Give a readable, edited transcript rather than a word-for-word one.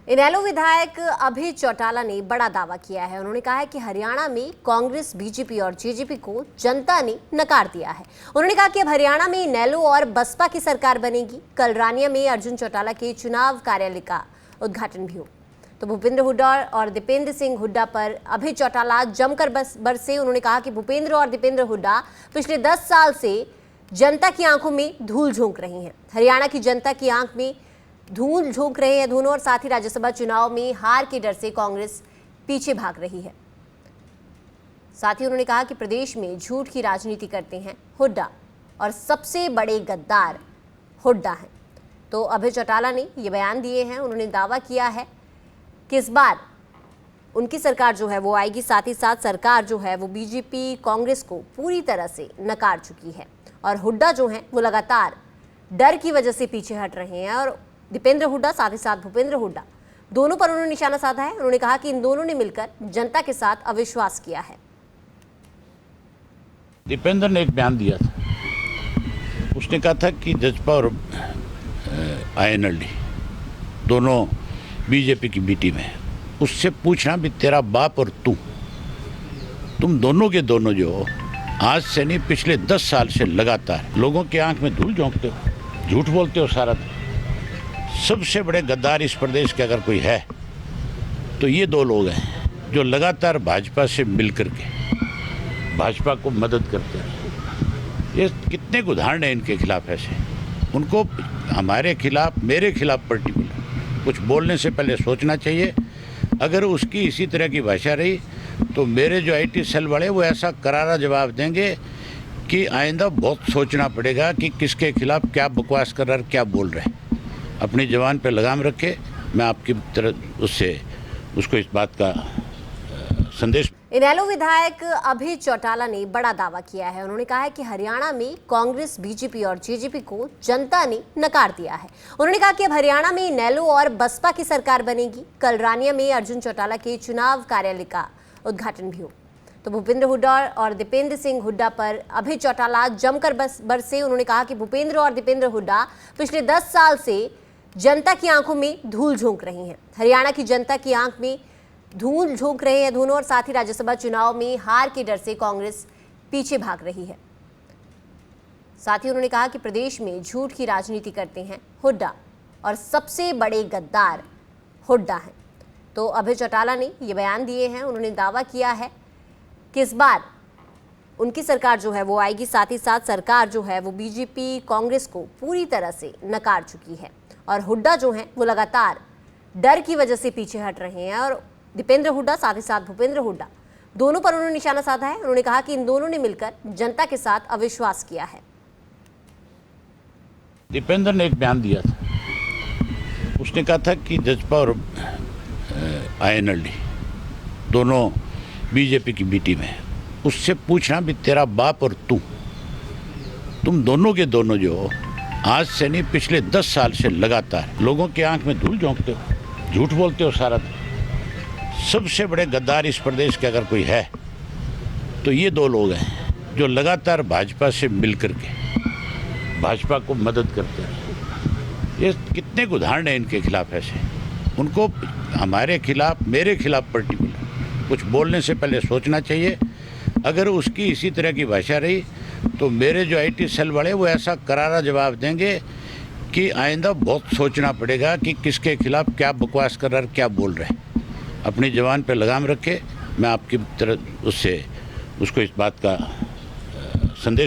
इनेलो विधायक अभय चौटाला ने बड़ा दावा किया है। उन्होंने कहा है कि हरियाणा में कांग्रेस, बीजेपी और जेजेपी को जनता ने नकार दिया है। उन्होंने कहा कि अब हरियाणा में इनेलो और बसपा की सरकार बनेगी। कल रानिया में अर्जुन चौटाला के चुनाव कार्यालय का उद्घाटन भी हो तो भूपेंद्र हुड्डा और दीपेंद्र सिंह हुड्डा पर अभय चौटाला जमकर बरसे। उन्होंने कहा कि भूपेंद्र और दीपेंद्र हुड्डा पिछले 10 साल से जनता की आंखों में धूल झोंक रही हैं। हरियाणा की जनता की आंख में धूल झोंक रहे हैं दोनों, और साथ ही राज्यसभा चुनाव में हार के डर से कांग्रेस पीछे भाग रही है। साथ ही उन्होंने कहा कि प्रदेश में झूठ की राजनीति करते हैं हुड्डा और सबसे बड़े गद्दार हुड्डा हैं। तो अभय चौटाला ने ये बयान दिए हैं। उन्होंने दावा किया है कि इस बार उनकी सरकार जो है वो आएगी। साथ ही साथ सरकार जो है वो बीजेपी कांग्रेस को पूरी तरह से नकार चुकी है, और हुड्डा जो हैं वो लगातार डर की वजह से पीछे हट रहे हैं। और दीपेंद्र हुड्डा साथ ही साथ भूपेंद्र हुड्डा दोनों पर उन्होंने निशाना साधा है। उन्होंने कहा कि इन दोनों ने मिलकर जनता के साथ अविश्वास किया है। दीपेंद्र ने एक बयान दिया था, उसने कहा था कि जजपा और INLD दोनों बीजेपी की बी टीम है। उससे पूछना भी तेरा बाप और तुम दोनों के दोनों जो आज से नहीं पिछले 10 साल से लगातार लोगों की आंख में धूल झोंकते हो, झूठ बोलते हो सारा दिन। सबसे बड़े गद्दार इस प्रदेश के अगर कोई है तो ये दो लोग हैं जो लगातार भाजपा से मिलकर के भाजपा को मदद करते हैं। ये कितने उदाहरण हैं इनके खिलाफ ऐसे। उनको हमारे खिलाफ, मेरे खिलाफ पर्टिकुलर कुछ बोलने से पहले सोचना चाहिए। अगर उसकी इसी तरह की भाषा रही तो मेरे जो IT सेल वाले वो ऐसा करारा जवाब देंगे कि आइंदा बहुत सोचना पड़ेगा कि किसके खिलाफ क्या बकवास कर रहा है, क्या बोल रहे हैं। अपनी जवान पे लगाम रखे। मैं आपकी तरह उसको इस बात का संदेश। इनेलो विधायक अभय चौटाला ने बड़ा दावा किया है। उन्होंने कहा है कि हरियाणा में कांग्रेस, बीजेपी और जेजेपी को जनता ने नकार दिया है। उन्होंने कहा कि अब हरियाणा में इनेलो और बसपा की सरकार बनेगी। कल रानिया में अर्जुन चौटाला के चुनाव कार्यालय का उद्घाटन भी हो तो भूपेंद्र हुड्डा और दीपेंद्र सिंह हुड्डा पर अभय चौटाला जमकर बरसे। उन्होंने कहा कि भूपेंद्र और दीपेंद्र हुड्डा पिछले 10 साल से जनता की आंखों में धूल झोंक रही हैं। हरियाणा की जनता की आंख में धूल झोंक रहे हैं दोनों, और साथ ही राज्यसभा चुनाव में हार के डर से कांग्रेस पीछे भाग रही है। साथ ही उन्होंने कहा कि प्रदेश में झूठ की राजनीति करते हैं हुड्डा और सबसे बड़े गद्दार हुड्डा हैं। तो अभय चौटाला ने ये बयान दिए हैं। उन्होंने दावा किया है कि इस बार उनकी सरकार जो है वो आएगी। साथ ही साथ सरकार जो है वो बीजेपी कांग्रेस को पूरी तरह से नकार चुकी है, और हुड्डा जो हैं वो लगातार डर की वजह से पीछे हट रहे हैं। और दीपेंद्र हुड्डा साथ ही साथ भूपेंद्र हुड्डा दोनों पर उन्होंने निशाना साधा है। उन्होंने कहा कि इन दोनों ने मिलकर जनता के साथ अविश्वास किया है। दीपेंद्र ने एक बयान दिया था, उसने कहा था कि जजपा और INLD दोनों बीजेपी की बी टीम है। उससे पूछना भी तेरा बाप और तुम दोनों के दोनों जो आज से नहीं पिछले 10 साल से लगातार लोगों की आंख में धूल झोंकते हो, झूठ बोलते हो सारा दिन। सबसे बड़े गद्दार इस प्रदेश के अगर कोई है तो ये दो लोग हैं जो लगातार भाजपा से मिलकर के भाजपा को मदद करते हैं। ये कितने उदाहरण हैं इनके खिलाफ ऐसे। उनको हमारे खिलाफ, मेरे खिलाफ पर्टिकुलर कुछ बोलने से पहले सोचना चाहिए। अगर उसकी इसी तरह की भाषा रही तो मेरे जो IT सेल वाले वो ऐसा करारा जवाब देंगे कि आइंदा बहुत सोचना पड़ेगा कि किसके खिलाफ क्या बकवास कर रहा है, क्या बोल रहे हैं। अपनी जवान पे लगाम रखे। मैं आपकी तरह उसको इस बात का संदेश